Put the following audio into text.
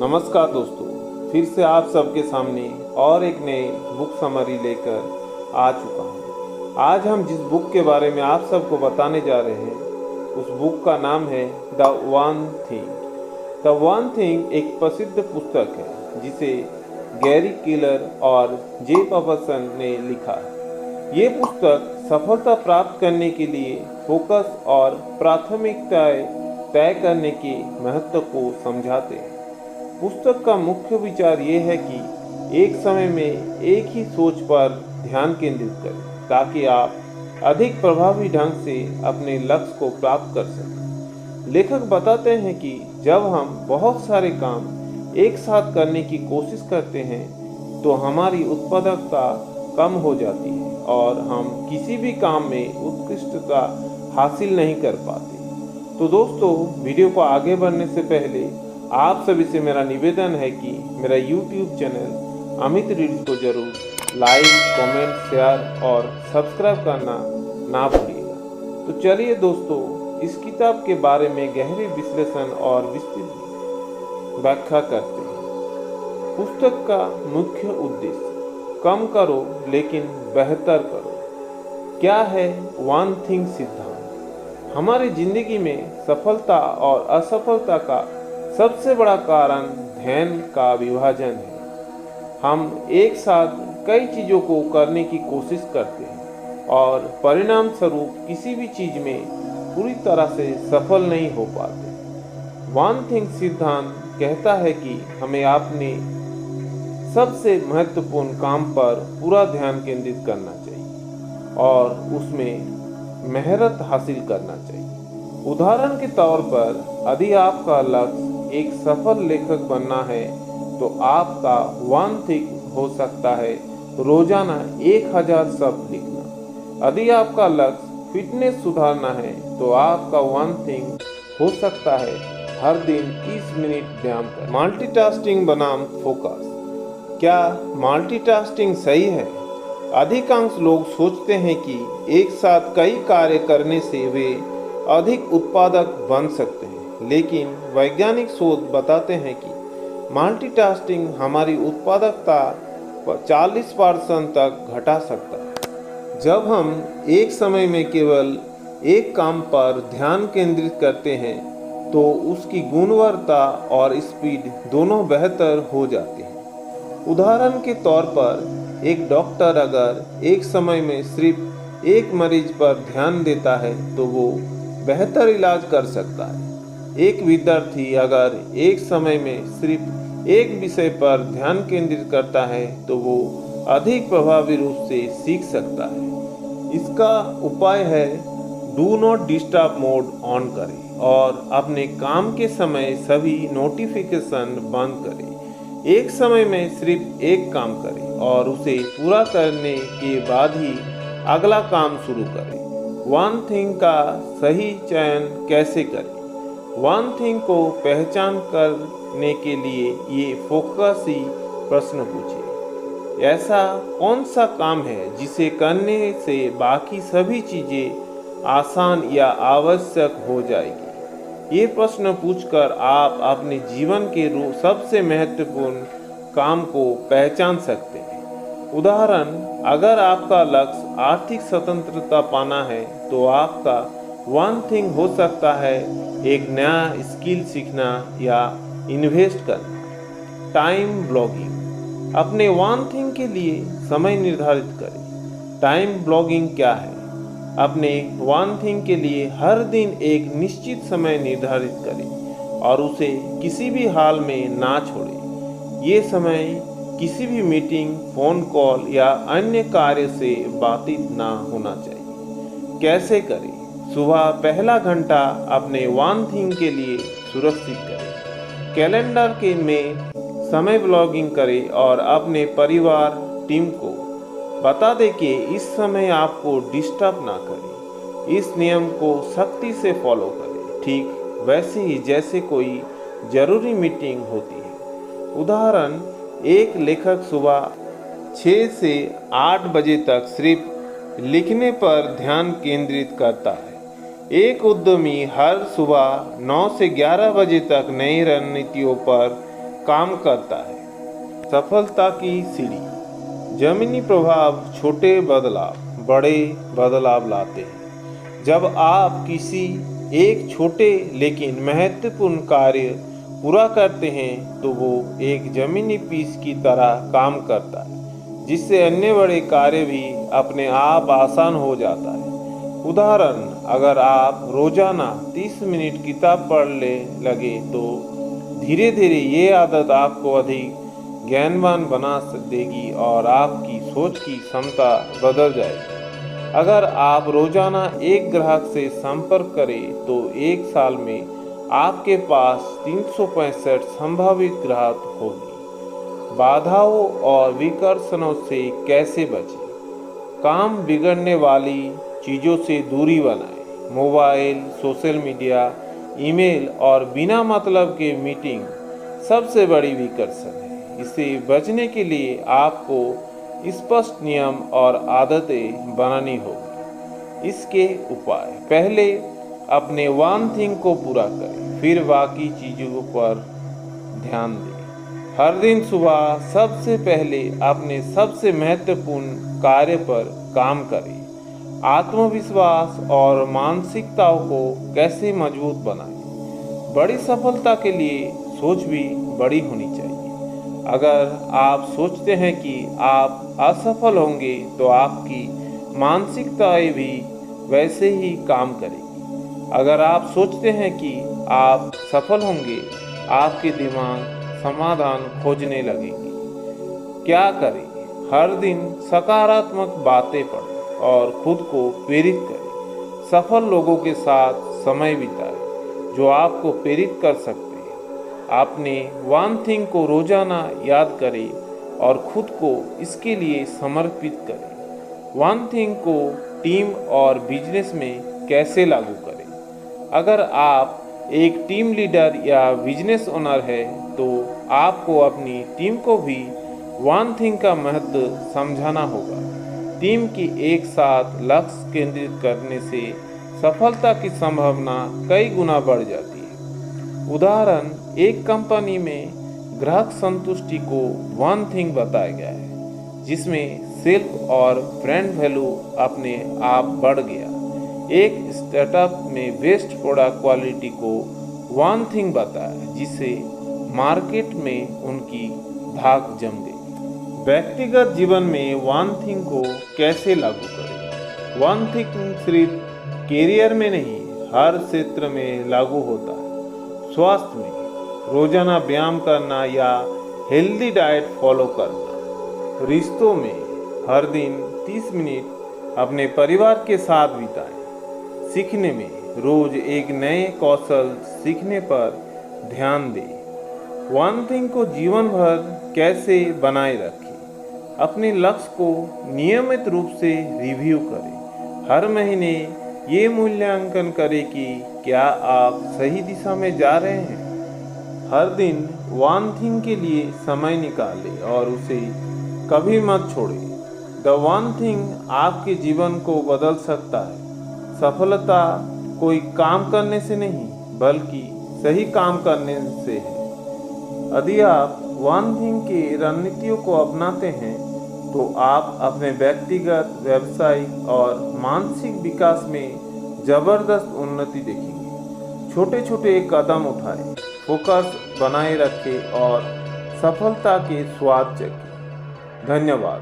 नमस्कार दोस्तों, फिर से आप सबके सामने और एक नए बुक समरी लेकर आ चुका हूँ। आज हम जिस बुक के बारे में आप सबको बताने जा रहे हैं उस बुक का नाम है the one thing. The one thing एक प्रसिद्ध पुस्तक है जिसे गैरी केलर और जे पफरसन ने लिखा है। ये पुस्तक सफलता प्राप्त करने के लिए फोकस और प्राथमिकताएं तय करने के महत्व को समझाते हैं। पुस्तक का मुख्य विचार ये है कि एक समय में एक ही सोच पर ध्यान केंद्रित करें ताकि आप अधिक प्रभावी ढंग से अपने लक्ष्य को प्राप्त कर सकें। लेखक बताते हैं कि जब हम बहुत सारे काम एक साथ करने की कोशिश करते हैं तो हमारी उत्पादकता कम हो जाती है और हम किसी भी काम में उत्कृष्टता हासिल नहीं कर पाते। तो दोस्तों, वीडियो को आगे बढ़ने से पहले आप सभी से मेरा निवेदन है कि मेरा YouTube चैनल अमित रीड्स को जरूर लाइक, कमेंट, शेयर और सब्सक्राइब करना ना भूलिएगा। तो चलिए दोस्तों, इस किताब के बारे में गहरे विश्लेषण और विस्तृत व्याख्या करते हैं। पुस्तक का मुख्य उद्देश्य कम करो लेकिन बेहतर करो। क्या है वन थिंग सिद्धांत? हमारी जिंदगी में सफलता और असफलता का सबसे बड़ा कारण ध्यान का विभाजन है। हम एक साथ कई चीज़ों को करने की कोशिश करते हैं और परिणाम स्वरूप किसी भी चीज़ में पूरी तरह से सफल नहीं हो पाते। वन थिंग सिद्धांत कहता है कि हमें अपने सबसे महत्वपूर्ण काम पर पूरा ध्यान केंद्रित करना चाहिए और उसमें महारत हासिल करना चाहिए। उदाहरण के तौर पर, यदि आपका लक्ष्य एक सफल लेखक बनना है तो आपका वन थिंग हो सकता है रोजाना 1000 शब्द लिखना। यदि आपका लक्ष्य फिटनेस सुधारना है तो आपका वन थिंग हो सकता है हर दिन 30 मिनट व्यायाम करना। मल्टीटास्किंग बनाम फोकस। क्या मल्टीटास्किंग सही है? अधिकांश लोग सोचते हैं कि एक साथ कई कार्य करने से वे अधिक उत्पादक बन सकते हैं, लेकिन वैज्ञानिक शोध बताते हैं कि मल्टीटास्किंग हमारी उत्पादकता 40% तक घटा सकता है। जब हम एक समय में केवल एक काम पर ध्यान केंद्रित करते हैं तो उसकी गुणवत्ता और स्पीड दोनों बेहतर हो जाती है। उदाहरण के तौर पर, एक डॉक्टर अगर एक समय में सिर्फ एक मरीज पर ध्यान देता है तो वो बेहतर इलाज कर सकता है। एक विद्यार्थी अगर एक समय में सिर्फ एक विषय पर ध्यान केंद्रित करता है तो वो अधिक प्रभावी रूप से सीख सकता है। इसका उपाय है do not disturb mode on करें और अपने काम के समय सभी नोटिफिकेशन बंद करें। एक समय में सिर्फ एक काम करें और उसे पूरा करने के बाद ही अगला काम शुरू करें। वन थिंग का सही चयन कैसे करें? वन थिंग को पहचान करने के लिए ये फोकस ही प्रश्न पूछिए। ऐसा कौन सा काम है जिसे करने से बाकी सभी चीजें आसान या आवश्यक हो जाएगी? ये प्रश्न पूछकर आप अपने जीवन के सबसे महत्वपूर्ण काम को पहचान सकते हैं। उदाहरण, अगर आपका लक्ष्य आर्थिक स्वतंत्रता पाना है तो आपका वन थिंग हो सकता है एक नया स्किल सीखना या इन्वेस्ट करना। Time blogging. अपने वन थिंग के लिए समय निर्धारित करें। टाइम ब्लॉगिंग क्या है? अपने वन थिंग के लिए हर दिन एक निश्चित समय निर्धारित करें और उसे किसी भी हाल में ना छोड़ें। ये समय किसी भी मीटिंग, फोन कॉल या अन्य कार्य से बाधित ना होना चाहिए। कैसे करें? सुबह पहला घंटा अपने वन थिंग के लिए सुरक्षित करें। कैलेंडर के में समय ब्लॉगिंग करें और अपने परिवार, टीम को बता दें कि इस समय आपको डिस्टर्ब ना करें। इस नियम को सख्ती से फॉलो करें, ठीक वैसे ही जैसे कोई जरूरी मीटिंग होती है। उदाहरण, एक लेखक सुबह 6 से 8 बजे तक सिर्फ लिखने पर ध्यान केंद्रित करता है। एक उद्यमी हर सुबह 9 से 11 बजे तक नई रणनीतियों पर काम करता है। सफलता की सीढ़ी। जमीनी प्रभाव छोटे बदलाव बड़े बदलाव लाते हैं। जब आप किसी एक छोटे लेकिन महत्वपूर्ण कार्य पूरा करते हैं तो वो एक जमीनी पीस की तरह काम करता है, जिससे अन्य बड़े कार्य भी अपने आप आसान हो जाता है। उदाहरण, अगर आप रोजाना 30 मिनट किताब पढ़ने लगे तो धीरे धीरे ये आदत आपको अधिक ज्ञानवान बना देगी और आपकी सोच की क्षमता बदल जाएगी। अगर आप रोजाना एक ग्राहक से संपर्क करें तो एक साल में आपके पास 365 संभावित ग्राहक होंगे। बाधाओं और विकर्षणों से कैसे बचें? काम बिगड़ने वाली चीज़ों से दूरी बनाएं। मोबाइल, सोशल मीडिया, ईमेल और बिना मतलब के मीटिंग सबसे बड़ी विकर्षण है। इससे बचने के लिए आपको स्पष्ट नियम और आदतें बनानी होगी। इसके उपाय: पहले अपने वन थिंग को पूरा करें, फिर बाकी चीज़ों पर ध्यान दें। हर दिन सुबह सबसे पहले अपने सबसे महत्वपूर्ण कार्य पर काम करें। आत्मविश्वास और मानसिकताओं को कैसे मजबूत बनाएं? बड़ी सफलता के लिए सोच भी बड़ी होनी चाहिए। अगर आप सोचते हैं कि आप असफल होंगे तो आपकी मानसिकताएं भी वैसे ही काम करेगी। अगर आप सोचते हैं कि आप सफल होंगे, आपके दिमाग समाधान खोजने लगेंगे। क्या करें? हर दिन सकारात्मक बातें पढ़ें और खुद को प्रेरित करें। सफल लोगों के साथ समय बिताएं जो आपको प्रेरित कर सकते हैं। अपने वन थिंग को रोजाना याद करें और खुद को इसके लिए समर्पित करें। वन थिंग को टीम और बिजनेस में कैसे लागू करें? अगर आप एक टीम लीडर या बिजनेस ओनर है तो आपको अपनी टीम को भी वन थिंग का महत्व समझाना होगा। टीम की एक साथ लक्ष्य केंद्रित करने से सफलता की संभावना कई गुना बढ़ जाती है। उदाहरण, एक कंपनी में ग्राहक संतुष्टि को वन थिंग बताया गया है, जिसमें सेल्फ और ब्रांड वैल्यू अपने आप बढ़ गया। एक स्टार्टअप में बेस्ट प्रोडक्ट क्वालिटी को वन थिंग बताया, जिससे मार्केट में उनकी धाक जम गई। व्यक्तिगत जीवन में वन थिंग को कैसे लागू करें? वन थिंग सिर्फ कैरियर में नहीं, हर क्षेत्र में लागू होता है। स्वास्थ्य में रोजाना व्यायाम करना या हेल्दी डाइट फॉलो करना। रिश्तों में हर दिन 30 मिनट अपने परिवार के साथ बिताएं। सीखने में रोज एक नए कौशल सीखने पर ध्यान दें। वन थिंग को जीवन भर कैसे बनाए रखें? अपने लक्ष्य को नियमित रूप से रिव्यू करें। हर महीने ये मूल्यांकन करें कि क्या आप सही दिशा में जा रहे हैं। हर दिन वन थिंग के लिए समय निकालें और उसे कभी मत छोड़ें। द वन थिंग आपके जीवन को बदल सकता है। सफलता कोई काम करने से नहीं, बल्कि सही काम करने से है। यदि आप वन थिंग की रणनीतियों को अपनाते हैं तो आप अपने व्यक्तिगत, व्यावसायिक और मानसिक विकास में जबरदस्त उन्नति देखेंगे। छोटे छोटे कदम उठाएं, फोकस बनाए रखें और सफलता के स्वाद चखें। धन्यवाद।